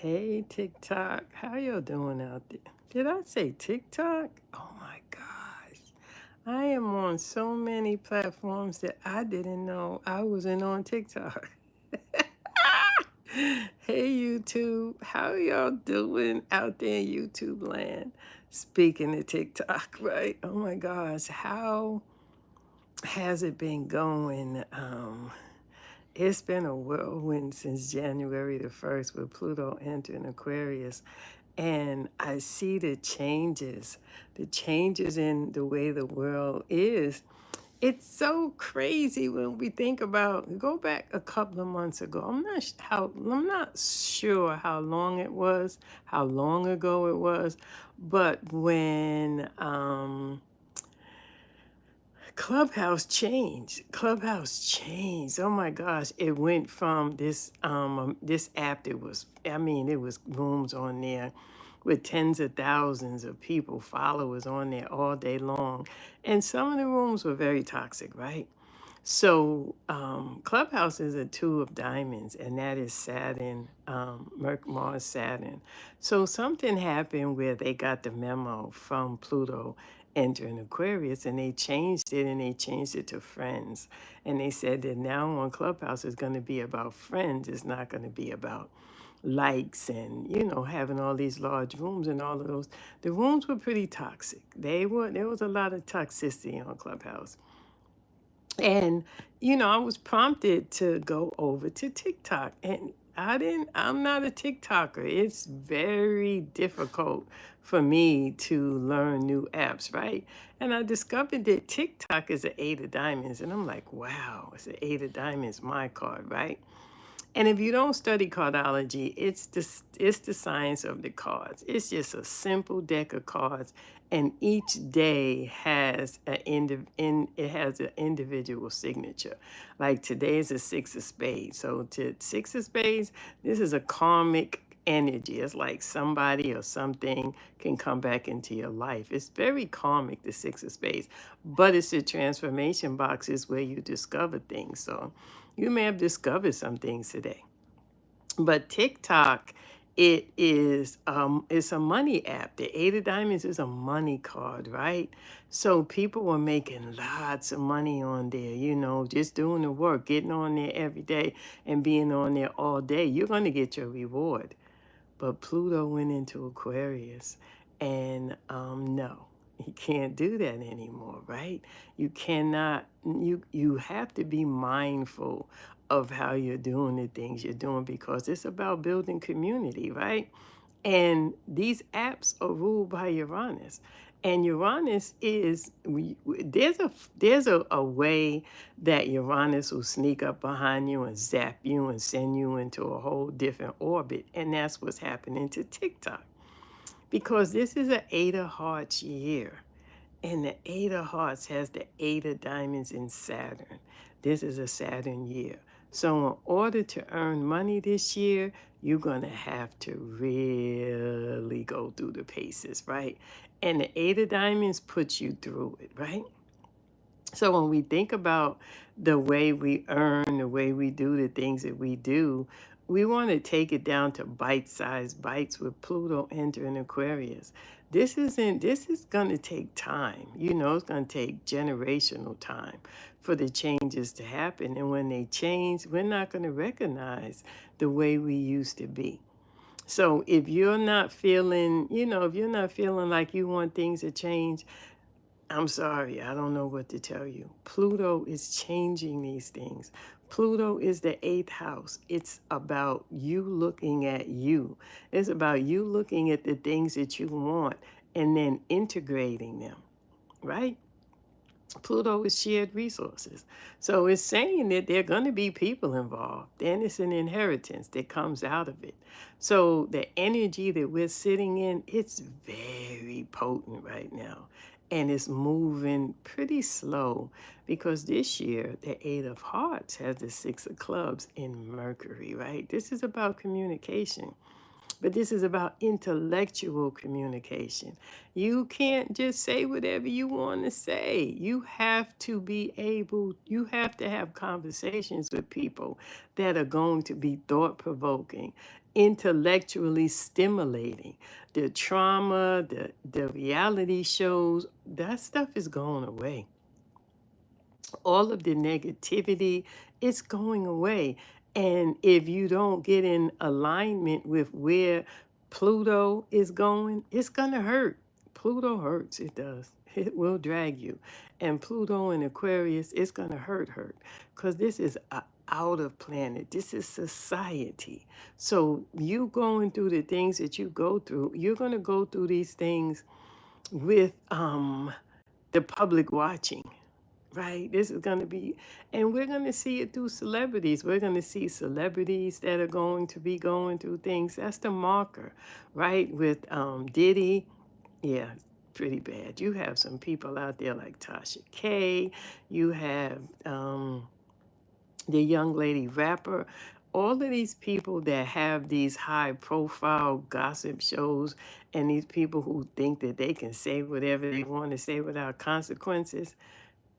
Hey TikTok, how y'all doing out there? Did I say TikTok? Oh my gosh. I am on so many platforms that I didn't know I wasn't on TikTok. Hey YouTube, how y'all doing out there in YouTube land? Speaking of TikTok, right? Oh my gosh, how has it been going? It's been a whirlwind since January the 1st with Pluto entering Aquarius. And I see the changes in the way the world is. It's so crazy when we think about go back a couple of months ago. I'm not sure how long it was, how long ago it was, but when Clubhouse changed. Oh my gosh. It went from this app that was, I mean, it was rooms on there with tens of thousands of people, followers on there all day long. And some of the rooms were very toxic, right? So Clubhouse is a two of diamonds, and that is Saturn, Mars, Saturn. So something happened where they got the memo from Pluto entering Aquarius, and they changed it to friends. And they said that now on Clubhouse is going to be about friends. It's not going to be about likes and having all these large rooms and all of those. The rooms were pretty toxic. There was a lot of toxicity on Clubhouse. And, I was prompted to go over to TikTok. And I'm not a TikToker. It's very difficult for me to learn new apps, right? And I discovered that TikTok is an eight of diamonds. And I'm like, wow, it's an eight of diamonds, my card, right? And if you don't study cardology, it's the science of the cards. It's just a simple deck of cards, and each day has it has an individual signature. Like today is a six of spades. So to six of spades, this is a karmic energy. It's like somebody or something can come back into your life. It's very karmic, the six of spades, but it's the transformation boxes where you discover things. So you may have discovered some things today. But TikTok, it's a money app. The Eight of Diamonds is a money card, right? So people were making lots of money on there, just doing the work, getting on there every day and being on there all day. You're going to get your reward. But Pluto went into Aquarius, and no, you can't do that anymore, right? You cannot. You have to be mindful of how you're doing the things you're doing because it's about building community, right? And these apps are ruled by Uranus. And Uranus is there's a way that Uranus will sneak up behind you and zap you and send you into a whole different orbit. And that's what's happening to TikTok. Because this is an Eight of Hearts year. And the Eight of Hearts has the Eight of Diamonds in Saturn. This is a Saturn year. So in order to earn money this year, you're going to have to really go through the paces, right? And the Eight of Diamonds puts you through it, right? So when we think about the way we earn, the way we do the things that we do, we want to take it down to bite-sized bites with Pluto entering Aquarius. This is going to take time. It's going to take generational time for the changes to happen. And when they change, we're not going to recognize the way we used to be. So if you're not feeling, if you're not feeling like you want things to change, I'm sorry, I don't know what to tell you. Pluto is changing these things. Pluto is the eighth house. It's about you looking at you. It's about you looking at the things that you want and then integrating them, right? Pluto is shared resources. So it's saying that there are going to be people involved. Then it's an inheritance that comes out of it. So the energy that we're sitting in, it's very potent right now. And it's moving pretty slow because this year the Eight of Hearts has the Six of Clubs in Mercury, right? This is about communication. But this is about intellectual communication. You can't just say whatever you want to say. You have to have conversations with people that are going to be thought provoking intellectually stimulating. The trauma, the reality shows, that stuff is going away. All of the negativity is going away. And if you don't get in alignment with where Pluto is going, it's going to hurt. Pluto hurts, it does. It will drag you. And Pluto in Aquarius, it's going to hurt. Because this is a out of planet. This is society. So you going through the things that you go through, you're going to go through these things with the public watching. Right. This is going to be, and we're going to see it through celebrities. We're going to see celebrities that are going to be going through things. That's the marker, right? With Diddy. Yeah, pretty bad. You have some people out there like Tasha K. You have the young lady rapper. All of these people that have these high profile gossip shows, and these people who think that they can say whatever they want to say without consequences,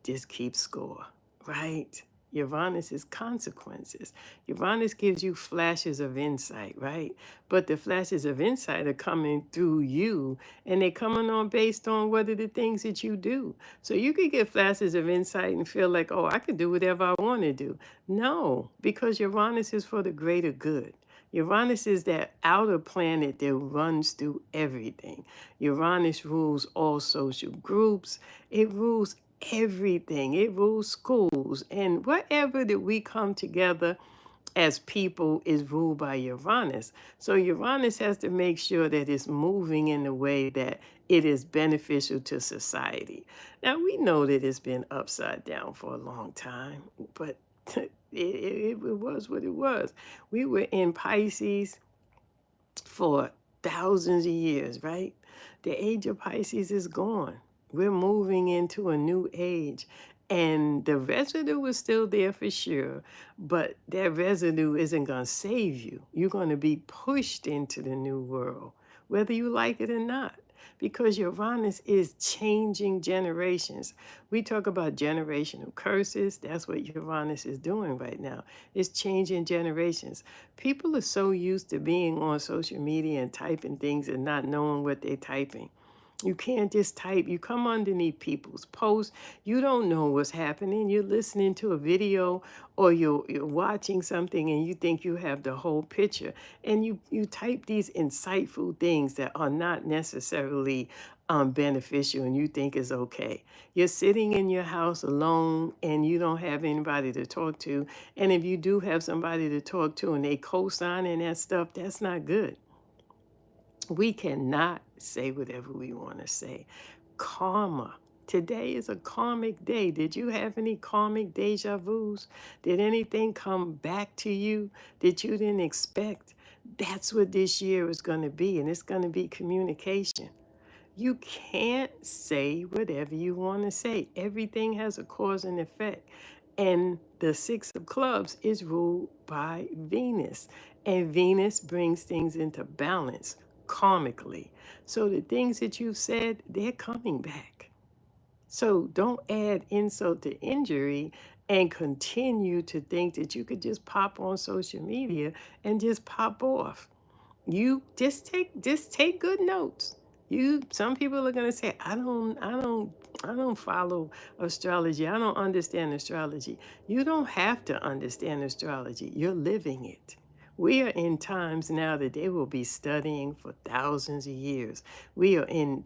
just keep score, right? Uranus is consequences. Uranus gives you flashes of insight, right? But the flashes of insight are coming through you, and they're coming on based on what are the things that you do. So you could get flashes of insight and feel like, oh, I can do whatever I want to do. No, because Uranus is for the greater good. Uranus is that outer planet that runs through everything. Uranus rules all social groups. It rules everything. It rules schools. And whatever that we come together as people is ruled by Uranus. So Uranus has to make sure that it's moving in a way that it is beneficial to society. Now, we know that it's been upside down for a long time, but it was what it was. We were in Pisces for thousands of years, right? The age of Pisces is gone. We're moving into a new age. And the residue is still there for sure, but that residue isn't going to save you. You're going to be pushed into the new world, whether you like it or not, because Uranus is changing generations. We talk about generational curses. That's what Uranus is doing right now. It's changing generations. People are so used to being on social media and typing things and not knowing what they're typing. You can't just type. You come underneath people's posts. You don't know what's happening. You're listening to a video or you're watching something and you think you have the whole picture. And you type these insightful things that are not necessarily beneficial and you think is okay. You're sitting in your house alone and you don't have anybody to talk to. And if you do have somebody to talk to and they co-signing that stuff, that's not good. We cannot say whatever we want to say. Karma. Today is a karmic day. Did you have any karmic deja vus? Did anything come back to you that you didn't expect? That's what this year is going to be, and it's going to be communication. You can't say whatever you want to say. Everything has a cause and effect. And the Six of Clubs is ruled by Venus. And Venus brings things into balance karmically. So the things that you've said, they're coming back. So don't add insult to injury and continue to think that you could just pop on social media and just pop off. You just take good notes. You Some people are gonna say, I don't follow astrology. I don't understand astrology. You don't have to understand astrology. You're living it. We are in times now that they will be studying for thousands of years. We are in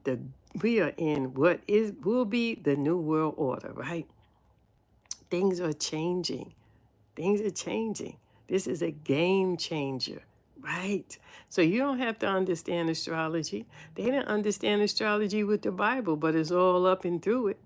what is will be the new world order, right? Things are changing. Things are changing. This is a game changer, right? So you don't have to understand astrology. They didn't understand astrology with the Bible, but it's all up and through it.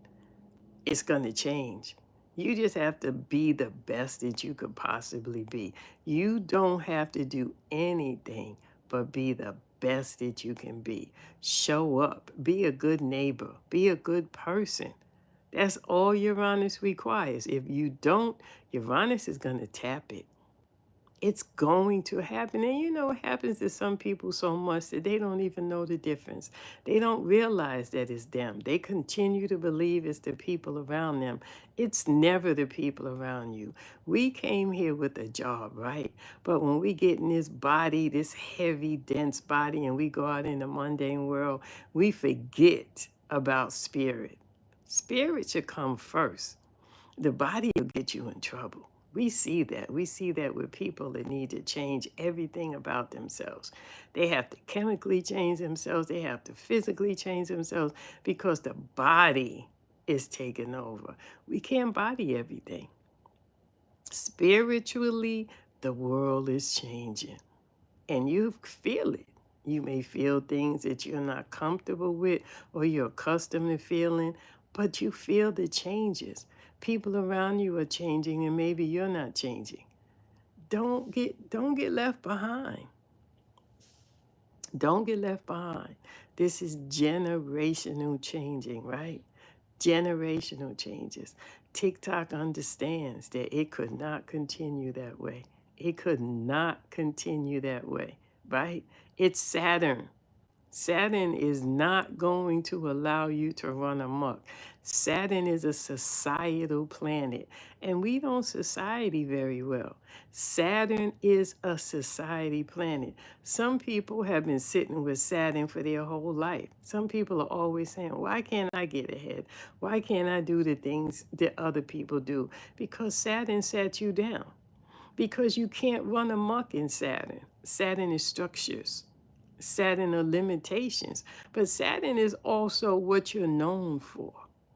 It's going to change. You just have to be the best that you could possibly be. You don't have to do anything but be the best that you can be. Show up. Be a good neighbor. Be a good person. That's all Uranus requires. If you don't, Uranus is going to tap it. It's going to happen. And you know what happens to some people so much that they don't even know the difference. They don't realize that it's them. They continue to believe it's the people around them. It's never the people around you. We came here with a job, right? But when we get in this body, this heavy, dense body, and we go out in the mundane world, we forget about spirit. Spirit should come first. The body will get you in trouble. We see that. We see that with people that need to change everything about themselves. They have to chemically change themselves, they have to physically change themselves because the body is taking over. We can't body everything. Spiritually, the world is changing and you feel it. You may feel things that you're not comfortable with or you're accustomed to feeling, but you feel the changes. People around you are changing and maybe you're not changing. Don't get left behind. Don't get left behind. This is generational changing, right? Generational changes. TikTok understands that it could not continue that way. It could not continue that way, right? It's Saturn. Saturn is not going to allow you to run amok. Saturn is a societal planet, and we don't society very well. Saturn is a society planet. Some people have been sitting with Saturn for their whole life. Some people are always saying, why can't I get ahead? Why can't I do the things that other people do? Because Saturn sat you down. Because you can't run amok in Saturn. Saturn is structures. Saturn are limitations, but Saturn is also what you're known for,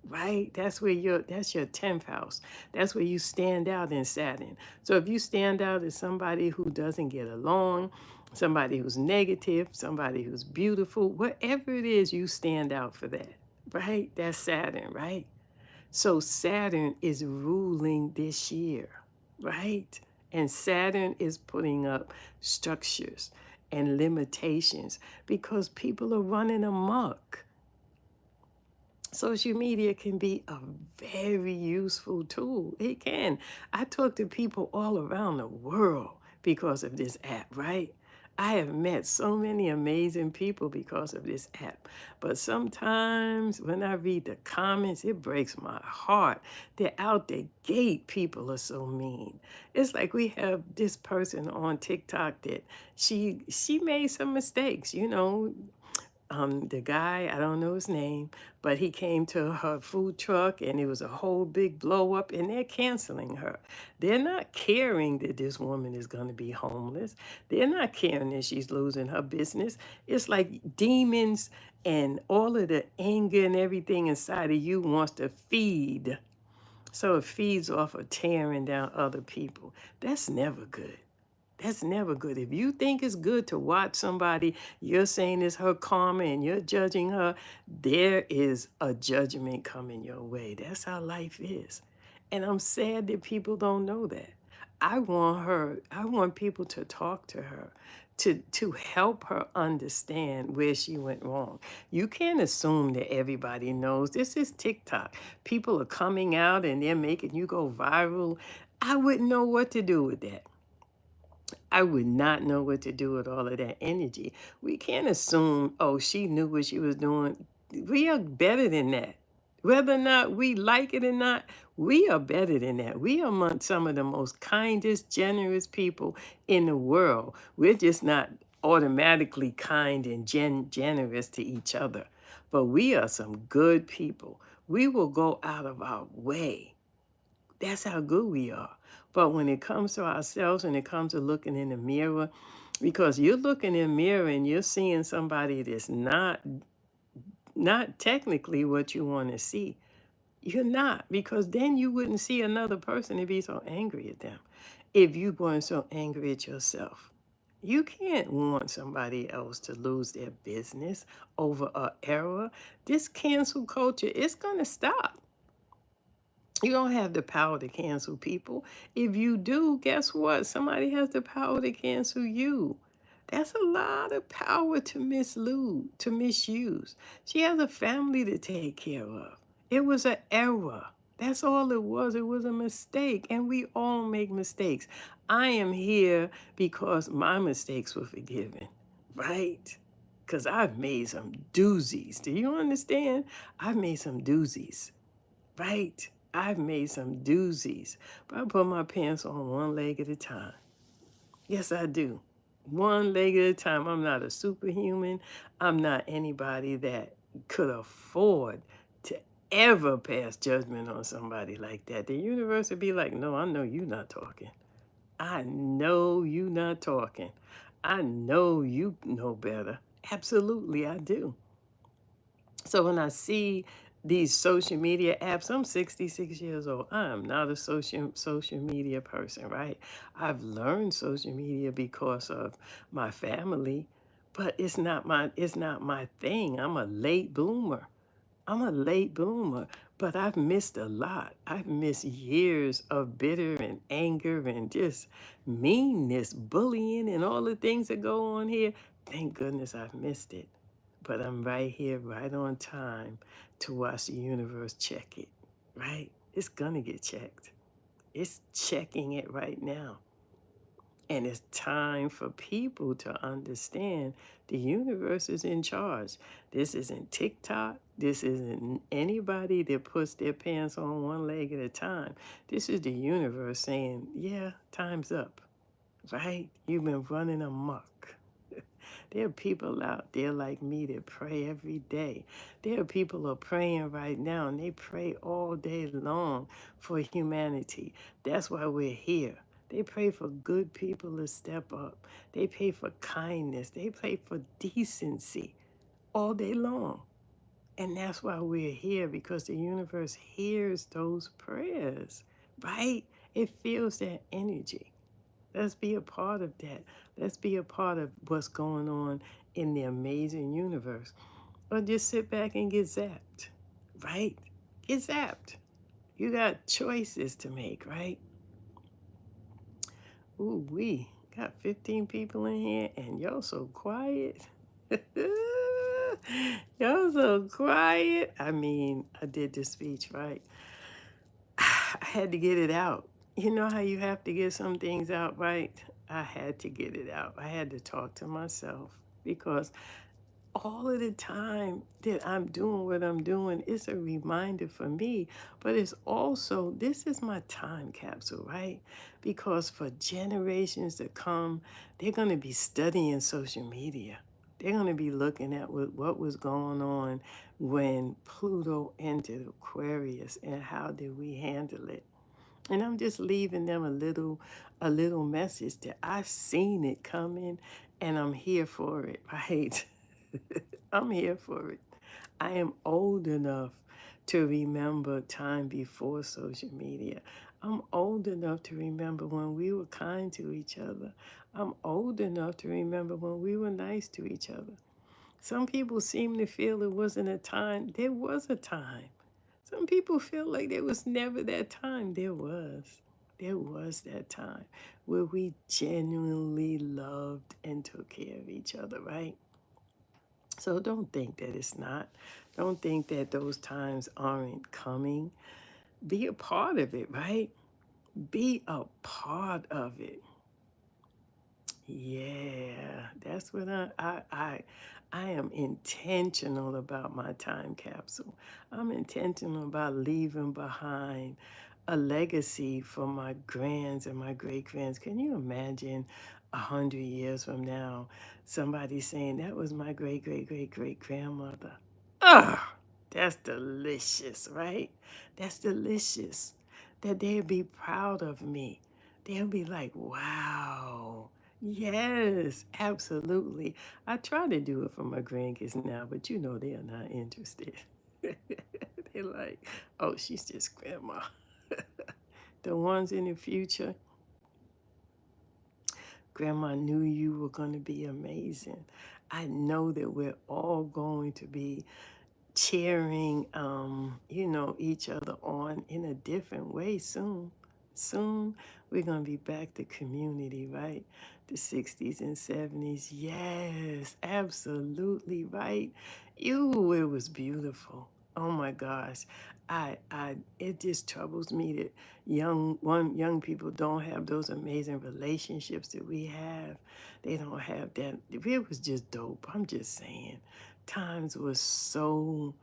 right? That's your 10th house. That's where you stand out in Saturn. So if you stand out as somebody who doesn't get along, somebody who's negative, somebody who's beautiful, whatever it is, you stand out for that, right? That's Saturn, right? So Saturn is ruling this year, right? And Saturn is putting up structures and limitations because people are running amok. Social media can be a very useful tool. It can. I talk to people all around the world because of this app, right? I have met so many amazing people because of this app. But sometimes when I read the comments, it breaks my heart. They're out the gate. People are so mean. It's like we have this person on TikTok that she made some mistakes, the guy, I don't know his name, but he came to her food truck and it was a whole big blow up and they're canceling her. They're not caring that this woman is going to be homeless. They're not caring that she's losing her business. It's like demons and all of the anger and everything inside of you wants to feed. So it feeds off of tearing down other people. That's never good. That's never good. If you think it's good to watch somebody, you're saying it's her karma and you're judging her, there is a judgment coming your way. That's how life is. And I'm sad that people don't know that. I want people to talk to her, to help her understand where she went wrong. You can't assume that everybody knows. This is TikTok. People are coming out and they're making you go viral. I wouldn't know what to do with that. I would not know what to do with all of that energy. We can't assume, oh, she knew what she was doing. We are better than that. Whether or not we like it or not, we are better than that. We are among some of the most kindest, generous people in the world. We're just not automatically kind and generous to each other. But we are some good people. We will go out of our way. That's how good we are. But when it comes to ourselves and it comes to looking in the mirror, because you're looking in the mirror and you're seeing somebody that's not technically what you want to see. You're not, because then you wouldn't see another person and be so angry at them if you weren't so angry at yourself. You can't want somebody else to lose their business over an error. This cancel culture, it's going to stop. You don't have the power to cancel people. If you do, guess what? Somebody has the power to cancel you. That's a lot of power to misuse. She has a family to take care of. It was an error. That's all it was. It was a mistake. And we all make mistakes. I am here because my mistakes were forgiven, right? Because I've made some doozies. Do you understand? I've made some doozies, right? I've made some doozies. But I put my pants on one leg at a time. Yes, I do. One leg at a time. I'm not a superhuman. I'm not anybody that could afford to ever pass judgment on somebody like that. The universe would be like, no, I know you not talking. I know you not talking. I know you know better. Absolutely, I do. So when I see these social media apps, I'm 66 years old. I am not a social media person, right? I've learned social media because of my family, but it's not my thing. I'm a late bloomer. I'm a late bloomer, but I've missed a lot. I've missed years of bitter and anger and just meanness, bullying, and all the things that go on here. Thank goodness I've missed it. But I'm right here, right on time to watch the universe check it, right? It's gonna get checked. It's checking it right now. And it's time for people to understand the universe is in charge. This isn't TikTok. This isn't anybody that puts their pants on one leg at a time. This is the universe saying, yeah, time's up, right? You've been running amok. There are people out there like me that pray every day. There are people who are praying right now, and they pray all day long for humanity. That's why we're here. They pray for good people to step up. They pray for kindness. They pray for decency all day long. And that's why we're here, because the universe hears those prayers, right? It feels that energy. Let's be a part of that. Let's be a part of what's going on in the amazing universe. Or just sit back and get zapped, right? Get zapped. You got choices to make, right? Ooh, we got 15 people in here and y'all so quiet. Y'all so quiet. I mean, I did the speech, right? I had to get it out. You know how you have to get some things out, right? I had to get it out. I had to talk to myself because all of the time that I'm doing what I'm doing, it's a reminder for me, but it's also, this is my time capsule, right? Because for generations to come, they're going to be studying social media. They're going to be looking at what was going on when Pluto entered Aquarius and how did we handle it. And I'm just leaving them a little message that I seen it coming and I'm here for it, right? I'm here for it. I am old enough to remember time before social media. I'm old enough to remember when we were kind to each other. I'm old enough to remember when we were nice to each other. Some people seem to feel it wasn't a time. There was a time. Some people feel like there was never that time. There was. There was that time where we genuinely loved and took care of each other, right? So don't think that it's not. Don't think that those times aren't coming. Be a part of it, right? Be a part of it. Yeah, that's what I am intentional about my time capsule. I'm intentional about leaving behind a legacy for my grands and my great grands. Can you imagine 100 years from now, somebody saying that was my great great great great grandmother? Ah, that's delicious, right? That's delicious. That they'd be proud of me. They'll be like, wow. Yes, absolutely. I try to do it for my grandkids now, but you know they are not interested. They're like, oh, she's just grandma. The ones in the future, grandma knew you were going to be amazing. I know that we're all going to be cheering, each other on in a different way soon. Soon we're gonna be back to community, right? The 60s and 70s. Yes, absolutely right. It was beautiful. Oh my gosh. It just troubles me that young people don't have those amazing relationships that we have. They don't have that. It was just dope. I'm just saying. Times was so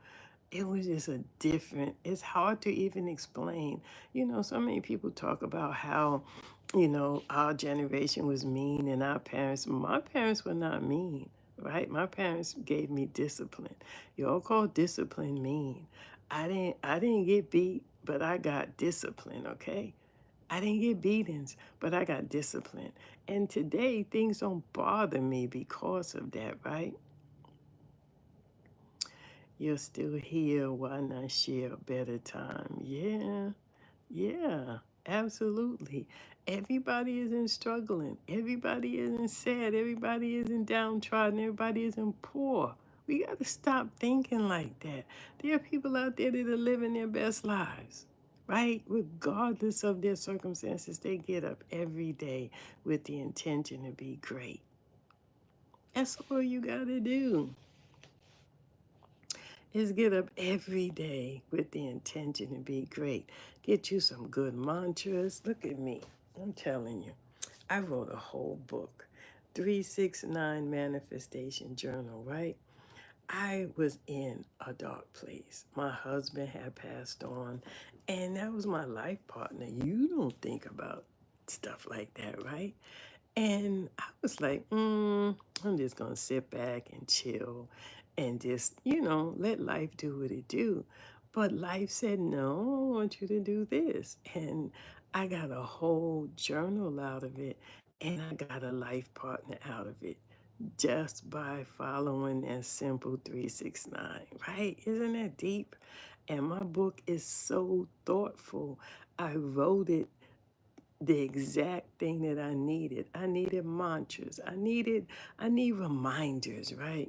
it was just a different, it's hard to even explain. So many people talk about how, our generation was mean and my parents were not mean, right? My parents gave me discipline. Y'all call discipline mean. I didn't get beat, but I got discipline, okay? I didn't get beatings, but I got discipline. And today things don't bother me because of that, right? You're still here. Why not share a better time? Yeah, yeah, absolutely. Everybody isn't struggling. Everybody isn't sad. Everybody isn't downtrodden. Everybody isn't poor. We got to stop thinking like that. There are people out there that are living their best lives, right? Regardless of their circumstances, they get up every day with the intention to be great. That's all you got to do. Is get up every day with the intention to be great. Get you some good mantras. Look at me. I'm telling you. I wrote a whole book, 369 Manifestation Journal, right? I was in a dark place. My husband had passed on, and that was my life partner. You don't think about stuff like that, right? And I was like, I'm just gonna sit back and chill and just, let life do what it do. But life said, no, I want you to do this. And I got a whole journal out of it, and I got a life partner out of it just by following that simple 369, right? Isn't that deep? And my book is so thoughtful. I wrote it the exact thing that I needed. I needed mantras. I need reminders, right?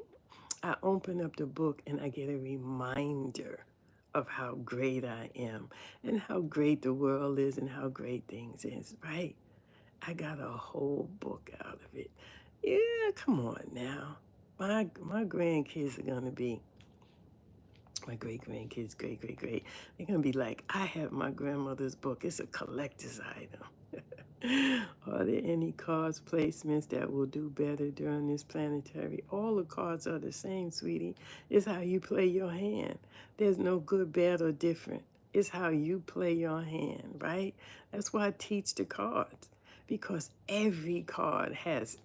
I open up the book and I get a reminder of how great I am and how great the world is and how great things is, right? I got a whole book out of it. Yeah, come on now. My grandkids are gonna be my great grandkids, great. They're gonna be like, I have my grandmother's book. It's a collector's item. Are there any cards placements that will do better during this planetary? All the cards are the same, sweetie. It's how you play your hand. There's no good, bad, or different. It's how you play your hand, right? That's why I teach the cards. Because every card has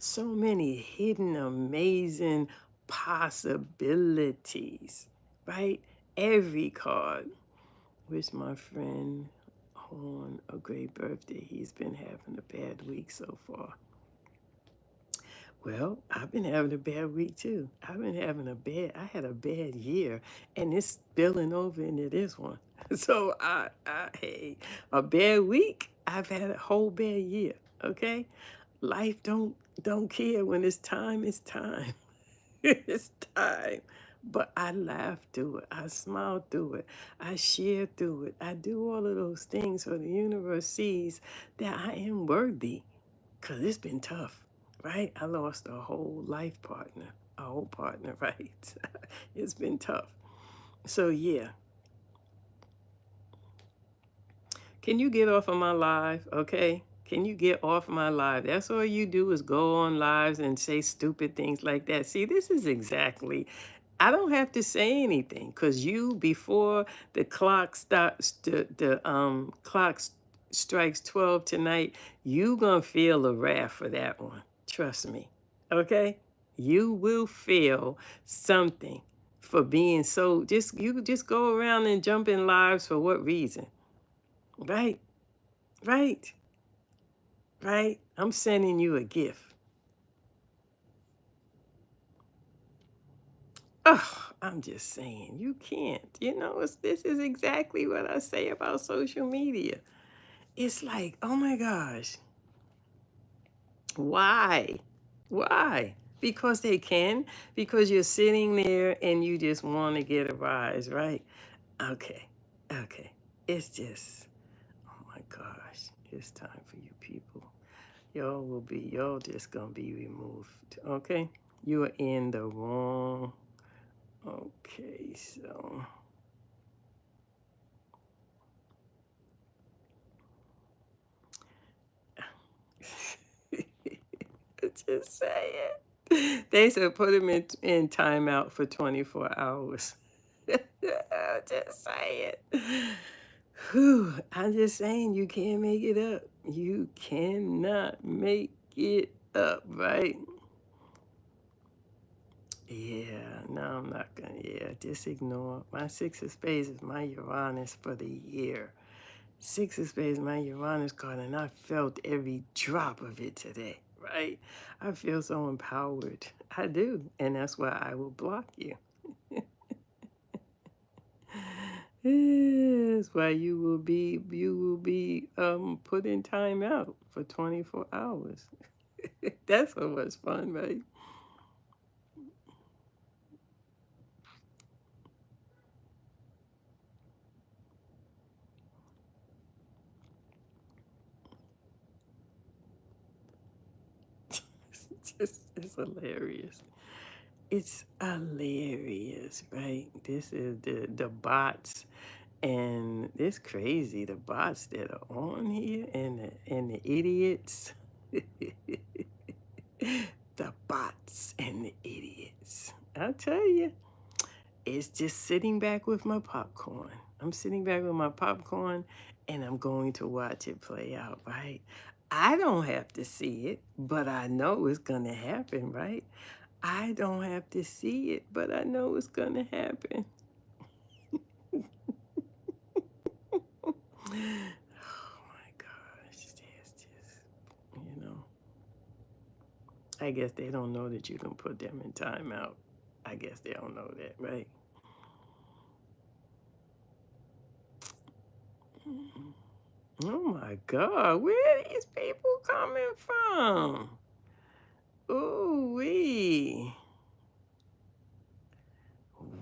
so many hidden, amazing possibilities, right? Every card. Wish my friend Horn a great birthday. He's been having a bad week so far. Well, I've been having a bad week too. I had a bad year, and it's spilling over into this one. So hey, a bad week. I've had a whole bad year. Okay, life don't care when it's time. It's time. It's time. But I laugh through it. I smile through it. I share through it. I do all of those things so the universe sees that I am worthy. Because it's been tough, right? I lost a whole life partner, a whole partner, right? It's been tough. So, yeah, can you get off of my live? Okay. Can you get off my live? That's all you do is go on lives and say stupid things like that. See, this is exactly, I don't have to say anything because you, before the clock stops, the clock strikes 12 tonight, you gonna feel a wrath for that one. Trust me. Okay? You will feel something for being so, you just go around and jump in lives for what reason? Right, right, right. I'm sending you a gift. Oh, I'm just saying, you can't. This is exactly what I say about social media. It's like, oh my gosh, why? Why? Because they can, because you're sitting there and you just want to get a rise, right? Okay, okay. It's just, oh my gosh, it's time for you people. Y'all just gonna be removed, okay? You are in the wrong Okay, so just say it. They said put him in timeout for 24 hours. Just say it. Whew, I'm just saying you can't make it up. You cannot make it up, right? Yeah, no, I'm not gonna. Yeah, just ignore. My six of spades is my Uranus for the year. Six of spades, my Uranus card, and I felt every drop of it today, right? I feel so empowered. I do, and that's why I will block you. That's why you will be put in timeout for 24 hours. That's so much fun, right? It's hilarious. It's hilarious, right? This is the bots, and it's crazy the bots that are on here and the idiots. The bots and the idiots. I tell you, it's just sitting back with my popcorn. I'm sitting back with my popcorn and I'm going to watch it play out, right? I don't have to see it, but I know it's going to happen, right? I don't have to see it, but I know it's going to happen. Oh my gosh. It's just, you know, I guess they don't know that you can put them in timeout. I guess they don't know that, right? Oh my God, where are these people coming from? Ooh wee.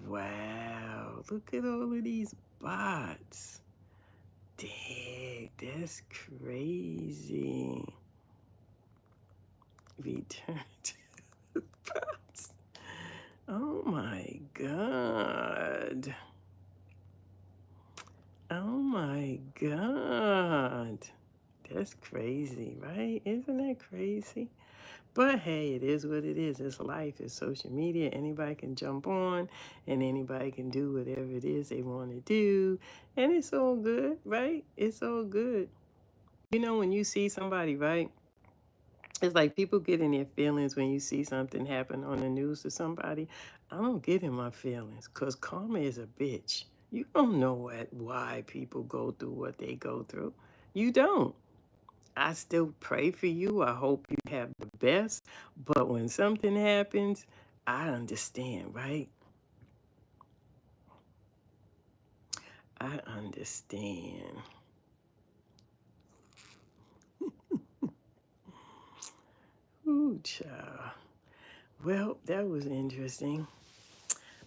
Wow, look at all of these bots. Dang, that's crazy. Return to the bots. Oh my God. Oh my God. That's crazy, right? Isn't that crazy? But hey, it is what it is. It's life. It's social media. Anybody can jump on and anybody can do whatever it is they want to do. And it's all good, right? It's all good. You know, when you see somebody, right? It's like people get in their feelings when you see something happen on the news to somebody. I don't get in my feelings because karma is a bitch. You don't know why people go through what they go through. You don't. I still pray for you. I hope you have the best. But when something happens, I understand, right? I understand. Ooh, child. Well, that was interesting.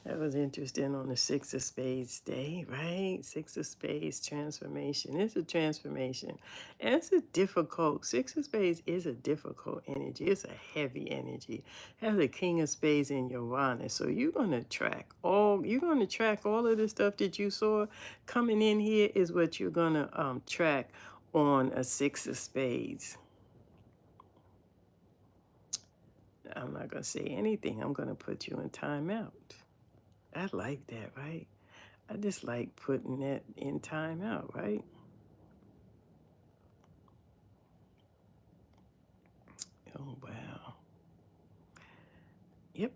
That was interesting on the Six of Spades day, right? Six of Spades transformation. It's a transformation. And it's a difficult, Six of Spades is a difficult energy. It's a heavy energy. Has a King of Spades in Uranus. So you're gonna track all of the stuff that you saw coming in here is what you're gonna track on a Six of Spades. I'm not gonna say anything. I'm gonna put you in timeout. I like that, right? I just like putting that in timeout, right? Oh, wow. Yep.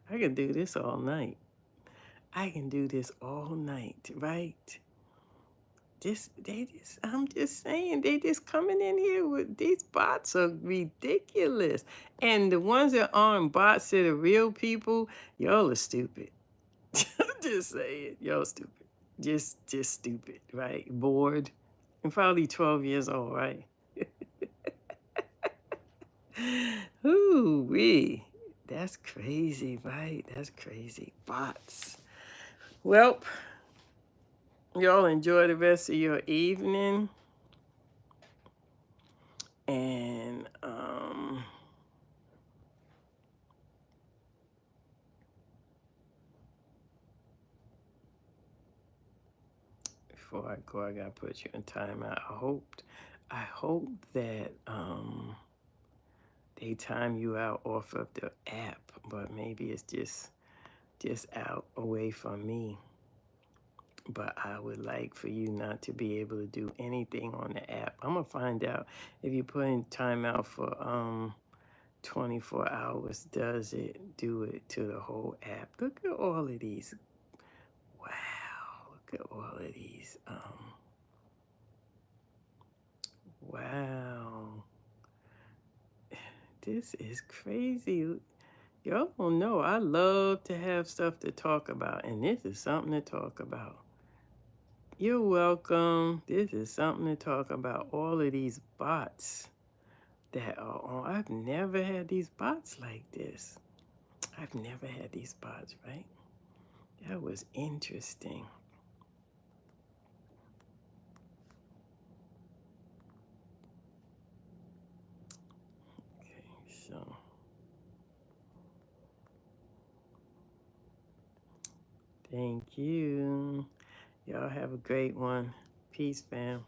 I can do this all night. I can do this all night, right? I'm just saying, they just coming in here with these bots are ridiculous. And the ones that aren't bots that are real people, y'all are stupid. Just say it. Y'all stupid. Just stupid, right? Bored. And probably 12 years old, right? Ooh, wee. That's crazy, right? That's crazy. Bots. Well, y'all enjoy the rest of your evening. And before I go, I gotta put you in timeout. I hope that they time you out off of the app, but maybe it's just out away from me. But I would like for you not to be able to do anything on the app. I'm gonna find out if you put in timeout for 24 hours, does it do it to the whole app? Look at all of these. Wow, look at all of these. Wow, this is crazy. Y'all don't know. I love to have stuff to talk about, and this is something to talk about. You're welcome. This is something to talk about. All of these bots that are on. I've never had these bots like this. I've never had these bots, right? That was interesting. Okay, so thank you. Y'all have a great one. Peace, fam.